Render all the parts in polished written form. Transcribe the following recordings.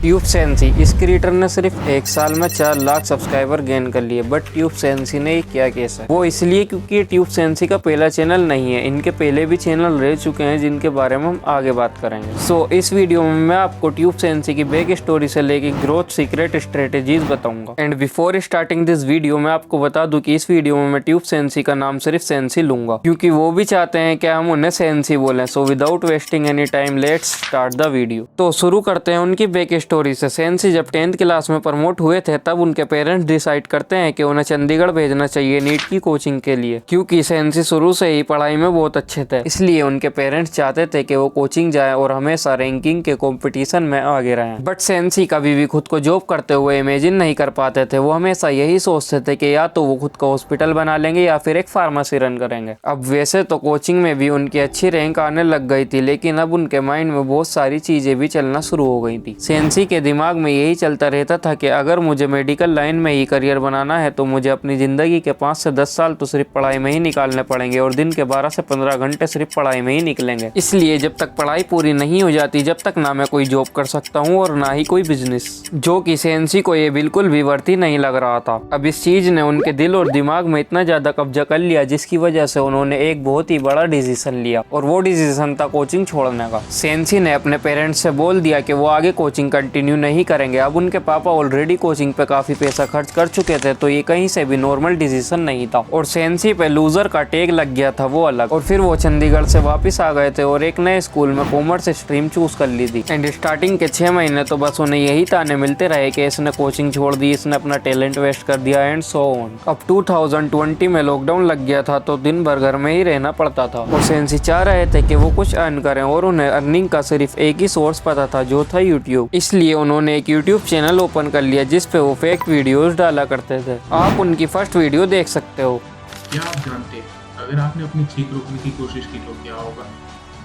Tube sensi, इस creator ने सिर्फ एक साल में 4 लाख सब्सक्राइबर गेन कर लिए। बट ट्यूब सेंसी ने ये क्या केस है? वो इसलिए क्योंकि ये ट्यूब सेंसी का पहला चैनल नहीं है। इनके पहले भी चैनल रह चुके हैं जिनके बारे में हम आगे बात करेंगे। सो इस वीडियो में मैं आपको ट्यूब सेंसी की बैक स्टोरी से लेके ग्रोथ सीक्रेट स्ट्रेटेजीज बताऊंगा। And before starting this video मैं आपको बता दूं कि इस वीडियो में मैं ट्यूब सेंसी का नाम सिर्फ सेंसी लूंगा क्योंकि वो भी चाहते हैं कि हम उन्हें सेंसी बोलें। So without wasting any time let's start the video. तो शुरू करते हैं उनकी बैक स्टोरी से। सेंसी जब 10th क्लास में प्रमोट हुए थे तब उनके पेरेंट्स डिसाइड करते हैं कि उन्हें चंडीगढ़ भेजना चाहिए नीट की कोचिंग के लिए, क्योंकि सेंसी शुरू से ही पढ़ाई में बहुत अच्छे थे। इसलिए उनके पेरेंट्स चाहते थे कि वो कोचिंग जाए और हमेशा रैंकिंग के कंपटीशन में आगे रहें। बट सेंसी कभी भी खुद को जॉब करते हुए इमेजिन नहीं कर पाते थे। वो हमेशा यही सोचते थे कि या तो वो खुद का हॉस्पिटल बना लेंगे या फिर एक फार्मेसी रन करेंगे। अब वैसे तो कोचिंग में भी उनकी अच्छी रैंक आने लग गई थी, लेकिन अब उनके माइंड में बहुत सारी चीजें भी चलना शुरू हो गई थी। सेंसी के दिमाग में यही चलता रहता था कि अगर मुझे मेडिकल लाइन में ही करियर बनाना है तो मुझे अपनी जिंदगी के 5 से 10 साल तो सिर्फ पढ़ाई में ही निकालने पड़ेंगे और दिन के 12 से 15 घंटे सिर्फ पढ़ाई में ही निकलेंगे। इसलिए जब तक पढ़ाई पूरी नहीं हो जाती जब तक ना मैं कोई जॉब कर सकता हूँ और ना ही कोई बिजनेस, जो कि सेंसी को ये बिल्कुल भी वर्ती नहीं लग रहा था। अब इस चीज ने उनके दिल और दिमाग में इतना ज्यादा कब्जा कर लिया जिसकी वजह से उन्होंने एक बहुत ही बड़ा डिसीजन लिया और वो डिसीजन था कोचिंग छोड़ने का। सेंसी ने अपने पेरेंट्स से बोल दिया कि वो आगे कोचिंग कंटिन्यू नहीं करेंगे। अब उनके पापा ऑलरेडी कोचिंग पे काफी पैसा खर्च कर चुके थे तो ये कहीं से भी नॉर्मल डिसीजन नहीं था और सेंसी पे लूजर का टैग लग गया था, वो अलग। और फिर वो चंडीगढ़ से वापस आ गए थे और एक नए स्कूल में कॉमर्स स्ट्रीम चूज कर ली थी। एंड स्टार्टिंग के 6 महीने तो बस उन्हें यही ताने मिलते रहे कि इसने कोचिंग छोड़ दी, इसने अपना टैलेंट वेस्ट कर दिया एंड सो ऑन। अब 2020 में लॉकडाउन लग गया था तो दिन भर घर में ही रहना पड़ता था और सेंसी चाह रहे थे कि वो कुछ अर्न करें और उन्हें अर्निंग का सिर्फ एक ही सोर्स पता था जो था यूट्यूब। इसलिए उन्होंने एक यूट्यूब चैनल ओपन कर लिया जिस पे वो फेक वीडियोस डाला करते थे। आप उनकी फर्स्ट वीडियो देख सकते हो। क्या आप जानते हैं अगर आपने अपनी छींक रोकने की कोशिश की तो क्या होगा?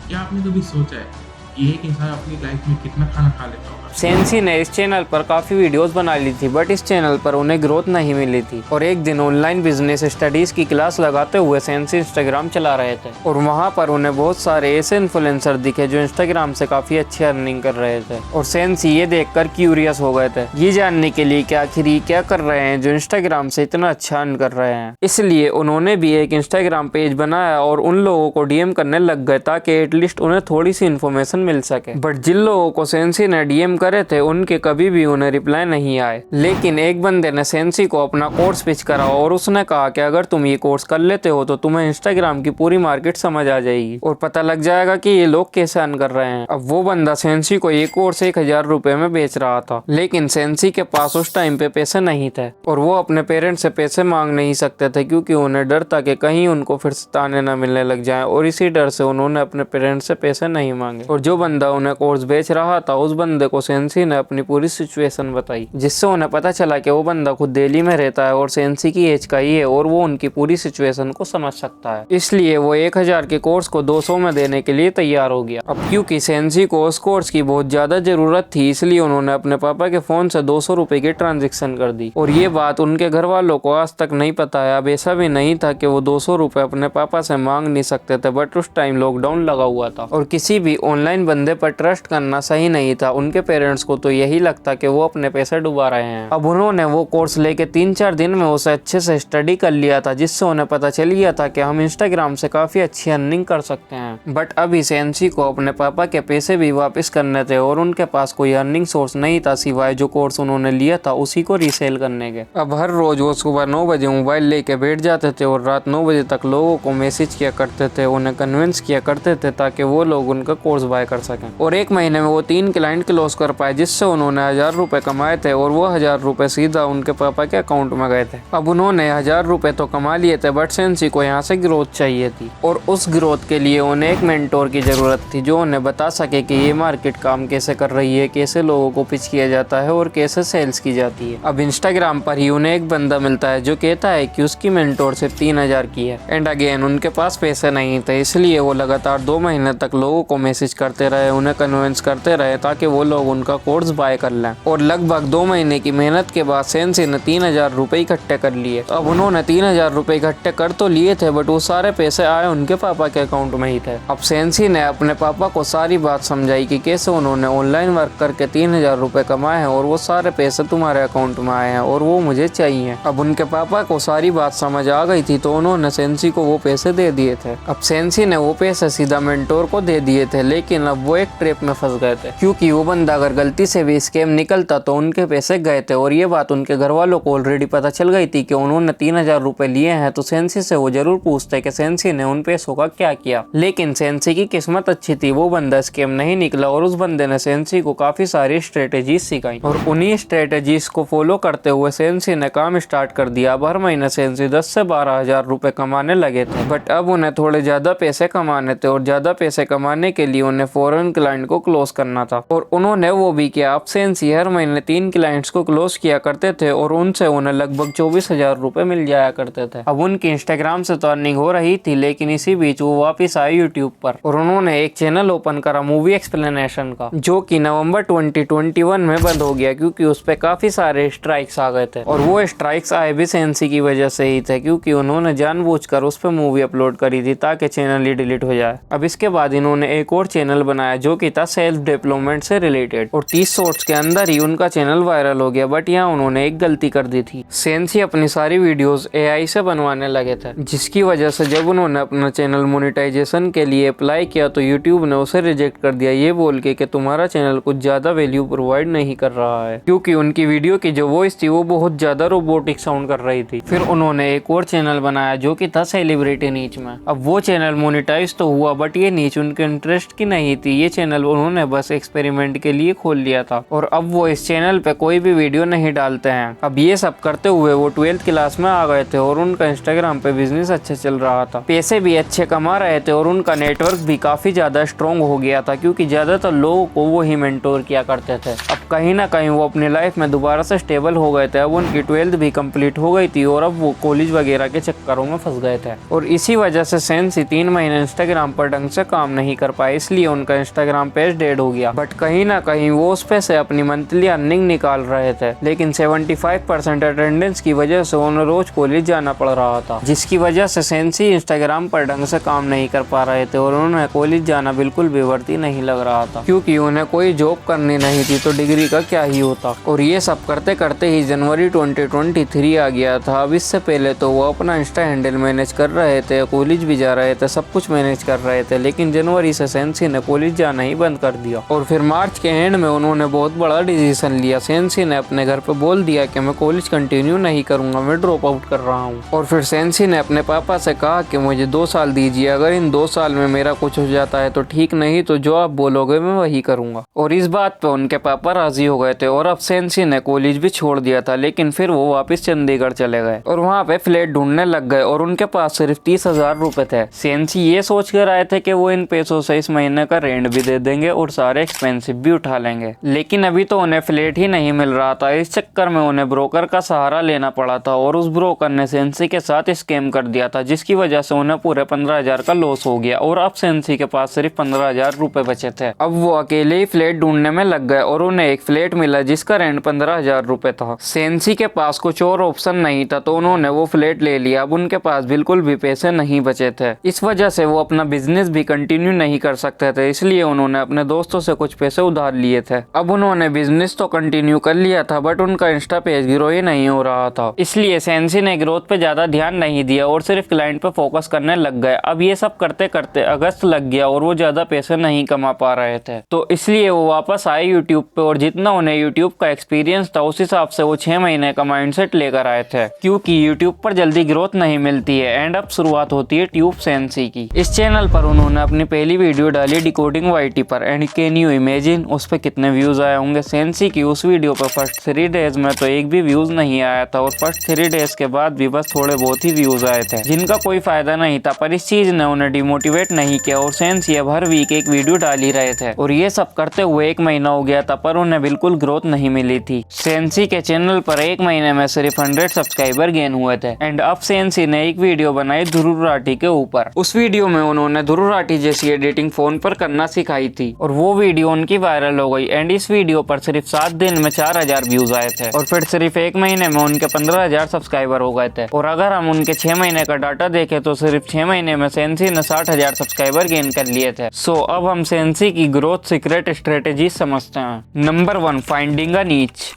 क्या आपने कभी सोचा है कि एक इंसान अपनी लाइफ में कितना खाना खा लेता होगा? सेंसी ने इस चैनल पर काफी वीडियोस बना ली थी बट इस चैनल पर उन्हें ग्रोथ नहीं मिली थी और एक दिन ऑनलाइन बिजनेस स्टडीज की क्लास लगाते हुए सेंसी इंस्टाग्राम चला रहे थे और वहां पर उन्हें बहुत सारे ऐसे इन्फ्लुएंसर दिखे जो इंस्टाग्राम से काफी अच्छी अर्निंग कर रहे थे और सेंसी ये देखकर क्यूरियस हो गए थे ये जानने के लिए कि आखिर ये क्या कर रहे हैं जो इंस्टाग्राम से इतना अच्छा अर्न कर रहे हैं। इसलिए उन्होंने भी एक इंस्टाग्राम पेज बनाया और उन लोगों को डीएम करने लग गए ताकि एटलीस्ट उन्हें थोड़ी सी इन्फॉर्मेशन मिल सके। बट जिन लोगों को सेंसी ने डीएम करे थे उनके कभी भी उन्हें रिप्लाई नहीं आए। लेकिन एक बंदे ने सेंसी को अपना कोर्स पिच करा और उसने कहा कि अगर तुम ये कोर्स कर लेते हो तो तुम्हें इंस्टाग्राम की पूरी मार्केट समझ आ जाएगी और पता लग जाएगा कि ये लोग कैसे अर्न कर रहे हैं। अब वो बंदा सेंसी को ये कोर्स 1000 रुपए में बेच रहा था, लेकिन सेंसी के पास उस टाइम पे पैसे नहीं थे और वो अपने पेरेंट्स से पैसे मांग नहीं सकते थे क्योंकि उन्हें डर था कि कहीं उनको फिर से ताने न मिलने लग जाए और इसी डर से उन्होंने अपने पेरेंट्स से पैसे नहीं मांगे। और जो बंदा उन्हें कोर्स बेच रहा था उस बंदे को सेंसी ने अपनी पूरी सिचुएशन बताई जिससे उन्हें पता चला कि वो बंदा खुद दिल्ली में रहता है और सेंसी की एज का ही है और वो उनकी पूरी सिचुएशन को समझ सकता है। इसलिए वो 1000 के कोर्स को 200 में देने के लिए तैयार हो गया। अब क्योंकि सेंसी को उस कोर्स की बहुत ज्यादा जरूरत थी इसलिए उन्होंने अपने पापा के फोन से 200 रुपए की ट्रांजेक्शन कर दी और ये बात उनके घर वालों को आज तक नहीं पता है। अब ऐसा भी नहीं था कि वो 200 रुपए अपने पापा से मांग नहीं सकते थे बट उस टाइम लॉकडाउन लगा हुआ था और किसी भी ऑनलाइन बंदे पर ट्रस्ट करना सही नहीं था। उनके पेरेंट्स को तो यही लगता कि वो अपने पैसे डुबा रहे हैं। अब उन्होंने वो कोर्स लेके 3-4 दिन में उसे अच्छे से स्टडी कर लिया था जिससे उन्हें पता चल गया था कि हम इंस्टाग्राम से काफी अच्छी अर्निंग कर सकते हैं। बट अभी सेंसी को अपने पापा के पैसे भी वापस करने थे और उनके पास कोई अर्निंग सोर्स नहीं था सिवाय जो कोर्स उन्होंने लिया था उसी को रीसेल करने के। अब हर रोज वो सुबह 9 बजे मोबाइल लेके बैठ जाते थे और रात 9 बजे तक लोगों को मैसेज किया करते थे, उन्हें कन्विंस किया करते थे ताकि वो लोग उनका कोर्स बाय कर सकें। और एक महीने में वो 3 क्लाइंट क्लोज कर पाए जिससे उन्होंने 1000 रुपए कमाए थे और वो 1000 रुपए सीधा उनके पापा के अकाउंट में गए थे। अब उन्होंने 1000 रुपए तो कमा लिए थे बट सेंसी को यहाँ से ग्रोथ चाहिए थी और उस ग्रोथ के लिए उन्हें एक मेंटोर की जरूरत थी जो उन्हें बता सके कि ये मार्केट काम कैसे कर रही है, कैसे लोगों को पिच किया जाता है और कैसे सेल्स की जाती है। अब इंस्टाग्राम पर ही उन्हें एक बंदा मिलता है जो कहता है कि उसकी मेंटोर सिर्फ 3000 की है एंड अगेन उनके पास पैसे नहीं थे इसलिए वो लगातार 2 महीने तक लोगों को मैसेज करते रहे, उन्हें कन्विंस करते रहे ताकि वो लोग उनका कोर्स बाय कर लें। और लगभग 2 महीने की मेहनत के बाद सेंसी ने 3000 रुपए इकट्ठे कर लिए। तो अब उन्होंने 3000 रुपए इकट्ठे कर तो लिए थे, बट वो सारे पैसे आए उनके पापा के अकाउंट में ही थे। अब सेंसी ने अपने पापा को सारी बात समझाई कि कैसे उन्होंने ऑनलाइन वर्क करके 3000 रुपए कमाए हैं और वो सारे पैसे तुम्हारे अकाउंट में आए हैं और वो मुझे चाहिए। अब उनके पापा को सारी बात समझ आ गई थी, तो उन्होंने सेंसी को वो पैसे दे दिए थे। अब सेंसी ने वो पैसे सीधा मेंटोर को दे दिए थे, लेकिन अब वो एक ट्रैप में फंस गए थे, क्योंकि वो बंदा अगर गलती से भी स्कैम निकलता तो उनके पैसे गए थे। और ये बात उनके घर वालों को ऑलरेडी पता चल गई थी कि उन्होंने 3000 रुपए लिए हैं, तो सेंसी से वो जरूर पूछते कि सेंसी ने उन पैसों का क्या किया। लेकिन सेंसी की किस्मत अच्छी थी, वो बंदा स्कैम नहीं निकला और उस बंदे ने सेंसी को काफी सारी स्ट्रेटेजीज सिखाई और उन्हीं स्ट्रेटेजीज को फॉलो करते हुए सेंसी ने काम स्टार्ट कर दिया। अब हर महीने सेंसी 10 से 12 हजार रुपए कमाने लगे थे, बट अब उन्हें थोड़े ज्यादा पैसे कमाने थे और ज्यादा पैसे कमाने के लिए उन्हें फॉरेन क्लाइंट को क्लोज करना था और उन्होंने वो भी किया। अब सेंसी हर महीने 3 क्लाइंट्स को क्लोज किया करते थे और उनसे उन्हें लगभग 24,000 रुपए मिल जाया करते थे। अब उनकी इंस्टाग्राम से तो अर्निंग हो रही थी, लेकिन इसी बीच वो वापस आए यूट्यूब पर और उन्होंने एक चैनल ओपन करा मूवी एक्सप्लेनेशन का, जो कि नवंबर 2021 में बंद हो गया क्योंकि उस पे काफी सारे स्ट्राइक्स आ गए थे। और वो स्ट्राइक्स आए भी सेंसी की वजह से ही थे, क्योंकि उन्होंने जानबूझकर उस पे मूवी अपलोड करी थी ताकि चैनल ही डिलीट हो जाए। अब इसके बाद इन्होंने एक और चैनल बनाया जो कि था सेल्फ डेवलपमेंट से रिलेटेड और 30 शॉर्ट्स के अंदर ही उनका चैनल वायरल हो गया। बट यहाँ उन्होंने एक गलती कर दी थी, सेंसी अपनी सारी वीडियोस AI से बनवाने लगे थे, जिसकी वजह से जब उन्होंने अपना चैनल मोनेटाइजेशन के लिए अप्लाई किया तो यूट्यूब ने उसे रिजेक्ट कर दिया, ये बोल के कि तुम्हारा चैनल कुछ ज्यादा वैल्यू प्रोवाइड नहीं कर रहा है, क्योंकि उनकी वीडियो की जो वॉइस थी वो बहुत ज्यादा रोबोटिक साउंड कर रही थी। फिर उन्होंने एक और चैनल बनाया जो कि था सेलिब्रिटी नीच में। अब वो चैनल मोनेटाइज तो हुआ, बट ये नीच उनके इंटरेस्ट की नहीं थी, ये चैनल उन्होंने बस एक्सपेरिमेंट के लिए खोल लिया था और अब वो इस चैनल पे कोई भी वीडियो नहीं डालते हैं। अब ये सब करते हुए वो 12th क्लास में आ गए थे और उनका इंस्टाग्राम पे बिजनेस अच्छा चल रहा था, पैसे भी अच्छे कमा रहे थे और उनका नेटवर्क भी काफी ज्यादा स्ट्रॉन्ग हो गया था, क्योंकि ज्यादातर लोगों को वो ही मेंटोर किया करते थे। अब कहीं ना कहीं वो अपनी लाइफ में दोबारा से स्टेबल हो गए थे। अब उनकी 12th भी कंप्लीट हो गई थी और अब वो कॉलेज वगैरह के चक्करों में फंस गए थे और इसी वजह से सेंसी 3 महीने इंस्टाग्राम पर ढंग से काम नहीं कर पाए, इसलिए उनका इंस्टाग्राम पेज डेड हो गया। बट कहीं ना कहीं वो उस पे से अपनी मंथली अर्निंग निकाल रहे थे, लेकिन 75% अटेंडेंस की वजह से उन्हें रोज कॉलेज जाना पड़ रहा था, जिसकी वजह से सेंसी इंस्टाग्राम पर ढंग से काम नहीं कर पा रहे थे और उन्हें कॉलेज जाना बिल्कुल भी वर्ती नहीं लग रहा था, क्योंकि उन्हें कोई जॉब करनी नहीं थी तो डिग्री का क्या ही होता। और ये सब करते करते ही जनवरी 2023 आ गया था। अब इससे पहले तो वो अपना इंस्टा हैंडल मैनेज कर रहे थे, कॉलेज भी जा रहे थे, सब कुछ मैनेज कर रहे थे, लेकिन जनवरी से सेंसी ने कॉलेज जाना ही बंद कर दिया। और फिर मार्च के एंड में उन्होंने बहुत बड़ा डिसीजन लिया। सेंसी ने अपने घर पे बोल दिया कि मैं कॉलेज कंटिन्यू नहीं करूंगा, मैं ड्रॉप आउट कर रहा हूँ। और फिर सेंसी ने अपने पापा से कहा कि मुझे 2 साल दीजिए, अगर इन 2 साल में मेरा कुछ हो जाता है तो ठीक, नहीं तो जो आप बोलोगे मैं वही करूंगा। और इस बात पे उनके पापा राजी हो गए थे और अब सेंसी ने कॉलेज भी छोड़ दिया था, लेकिन फिर वो वापस चंडीगढ़ चले गए और वहाँ पे फ्लैट ढूंढने लग गए और उनके पास सिर्फ 30,000 रुपए थे। सेंसी ये सोच कर आए थे कि वो इन पैसों से इस महीने का रेंट भी दे देंगे और सारे एक्सपेंसिव भी उठा लेंगे, लेकिन अभी तो उन्हें फ्लैट ही नहीं मिल रहा था। इस चक्कर में उन्हें ब्रोकर का सहारा लेना पड़ा था और उस ब्रोकर ने सेंसी के साथ स्कैम कर दिया था, जिसकी वजह से उन्हें पूरे 15,000 का लॉस हो गया और अब सेंसी के पास सिर्फ 15,000 रुपए बचे थे। अब वो अकेले ही फ्लैट ढूंढने में लग गए और उन्हें एक फ्लैट मिला जिसका रेंट 15,000 रुपए था। सेंसी के पास कुछ और ऑप्शन नहीं था तो उन्होंने वो फ्लैट ले लिया। अब उनके पास बिल्कुल भी पैसे नहीं बचे थे, इस वजह से वो अपना बिजनेस भी कंटिन्यू नहीं कर सकते थे, इसलिए उन्होंने अपने दोस्तों से कुछ पैसे उधार लिए थे। अब उन्होंने बिजनेस तो कंटिन्यू कर लिया था, बट उनका इंस्टा पेज ग्रो ही नहीं हो रहा था, इसलिए सेंसी ने ग्रोथ पे ज्यादा ध्यान नहीं दिया और सिर्फ क्लाइंट पे फोकस करने लग गए। अब ये सब करते करते अगस्त लग गया और वो ज्यादा पैसे नहीं कमा पा रहे थे, तो इसलिए वो वापस आए यूट्यूब पे और जितना उन्हें यूट्यूब का एक्सपीरियंस था उस हिसाब से वो 6 महीने का माइंडसेट लेकर आए थे, क्योंकि यूट्यूब पर जल्दी ग्रोथ नहीं मिलती है। एंड अब शुरुआत होती है ट्यूब सेंसी की। इस चैनल पर उन्होंने अपनी पहली वीडियो डाली डिकोडिंग YT पर, एंड कैन यू इमेजिन उस पर कितने व्यूज आए होंगे। सेंसी की उस वीडियो पर फर्स्ट 3 डेज में तो एक भी व्यूज नहीं आया था और फर्स्ट 3 डेज के बाद भी बस थोड़े बहुत ही व्यूज आए थे, जिनका कोई फायदा नहीं था, पर इस चीज ने उन्हें डिमोटिवेट नहीं किया और सेंसी अब हर वीक एक वीडियो डाल ही रहे थे। और ये सब करते हुए 1 महीना हो गया था, पर उन्हें बिल्कुल ग्रोथ नहीं मिली थी। सेंसी के चैनल पर 1 महीने में सिर्फ 100 सब्सक्राइबर गेन हुए थे। एंड अब सेंसी ने एक वीडियो बनाई ध्रुव राठी के ऊपर। उस वीडियो में उन्होंने ध्रुव राठी जैसी एडिटिंग फोन पर करना सिखाई थी और वो वीडियो उनकी वायरल हो हो गई एंड इस वीडियो पर सिर्फ 7 दिन में 4000 व्यूज आए थे और फिर सिर्फ 1 महीने में उनके 15000 सब्सक्राइबर हो गए थे। और अगर हम उनके 6 महीने का डाटा देखें तो सिर्फ 6 महीने में सेंसी ने 60,000 सब्सक्राइबर गेन कर लिए थे। सो अब हम सेंसी की ग्रोथ सीक्रेट स्ट्रेटेजी समझते हैं। नंबर 1, फाइंडिंग अ नीच।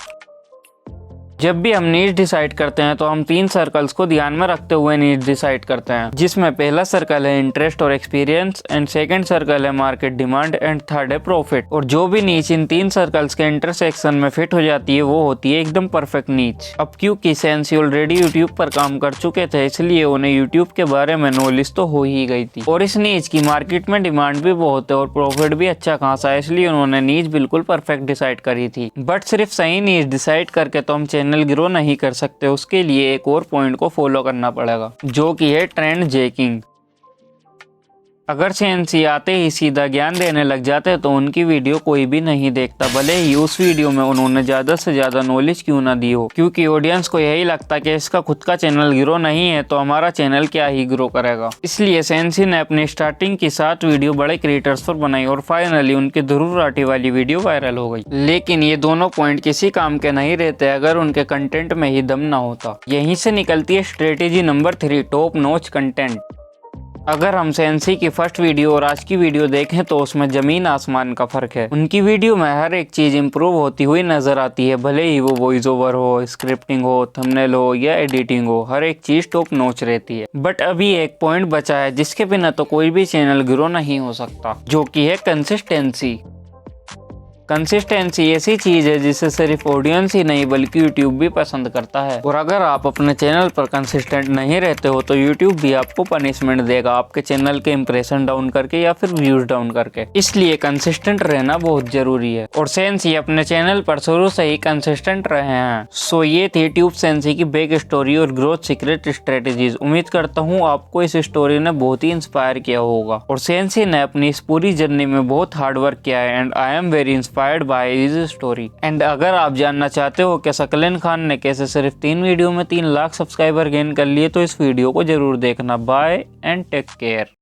जब भी हम नीच डिसाइड करते हैं तो हम 3 सर्कल्स को ध्यान में रखते हुए नीच डिसाइड करते हैं, जिसमें पहला सर्कल है इंटरेस्ट और एक्सपीरियंस एंड सेकंड सर्कल है मार्केट डिमांड एंड थर्ड है प्रॉफिट। और जो भी नीच इन 3 सर्कल्स के इंटरसेक्शन में फिट हो जाती है वो होती है एकदम परफेक्ट नीच। अब क्योंकि सेंसी ऑलरेडी यूट्यूब पर काम कर चुके थे इसलिए उन्हें यूट्यूब के बारे में नॉलेज तो हो ही गई थी और इस नीच की मार्केट में डिमांड भी बहुत है और प्रॉफिट भी अच्छा खासा है, इसलिए उन्होंने नीच बिल्कुल परफेक्ट डिसाइड करी थी। बट सिर्फ सही नीच डिसाइड करके तो हम चैनल ग्रो नहीं कर सकते, उसके लिए एक और पॉइंट को फॉलो करना पड़ेगा जो कि है ट्रेंड जैकिंग। अगर सेंसी आते ही सीधा ज्ञान देने लग जाते तो उनकी वीडियो कोई भी नहीं देखता, भले ही उस वीडियो में उन्होंने ज्यादा से ज्यादा नॉलेज क्यों ना दी हो, क्योंकि ऑडियंस को यही लगता कि इसका खुद का चैनल ग्रो नहीं है तो हमारा चैनल क्या ही ग्रो करेगा। इसलिए सेंसी ने अपनी स्टार्टिंग की 7 वीडियो बड़े क्रिएटर्स पर बनाई और फाइनली उनकी ध्रुव राठी वाली वीडियो वायरल हो गई। लेकिन ये दोनों पॉइंट किसी काम के नहीं रहते अगर उनके कंटेंट में ही दम ना होता। यहीं से निकलती है strategy number 3, top notch content. अगर हम सेंसी की फर्स्ट वीडियो और आज की वीडियो देखें तो उसमें जमीन आसमान का फर्क है। उनकी वीडियो में हर एक चीज इंप्रूव होती हुई नजर आती है, भले ही वो वॉइस ओवर हो, स्क्रिप्टिंग हो, थंबनेल हो या एडिटिंग हो, हर एक चीज टॉप नॉच रहती है। बट अभी एक पॉइंट बचा है जिसके बिना तो कोई भी चैनल ग्रो नहीं हो सकता, जो कि है कंसिस्टेंसी। कंसिस्टेंसी ऐसी चीज है जिसे सिर्फ ऑडियंस ही नहीं बल्कि यूट्यूब भी पसंद करता है और अगर आप अपने चैनल पर कंसिस्टेंट नहीं रहते हो तो यूट्यूब भी आपको पनिशमेंट देगा आपके चैनल के इंप्रेशन डाउन करके या फिर व्यूज डाउन करके। इसलिए कंसिस्टेंट रहना बहुत जरूरी है और सेंसी अपने चैनल पर शुरू से ही कंसिस्टेंट रहे हैं। सो ये थी ट्यूब सेंसी की बैक स्टोरी और ग्रोथ सीक्रेट स्ट्रेटेजीज। उम्मीद करता हूँ आपको इस स्टोरी ने बहुत ही इंस्पायर किया होगा और सेंसी ने अपनी इस पूरी जर्नी में बहुत हार्ड वर्क किया है and I am very inspired by his story. And अगर आप जानना चाहते हो कि शकलेन खान ने कैसे सिर्फ 3 वीडियो में 3 लाख सब्सक्राइबर गेन कर लिए तो इस वीडियो को जरूर देखना। Bye and take care.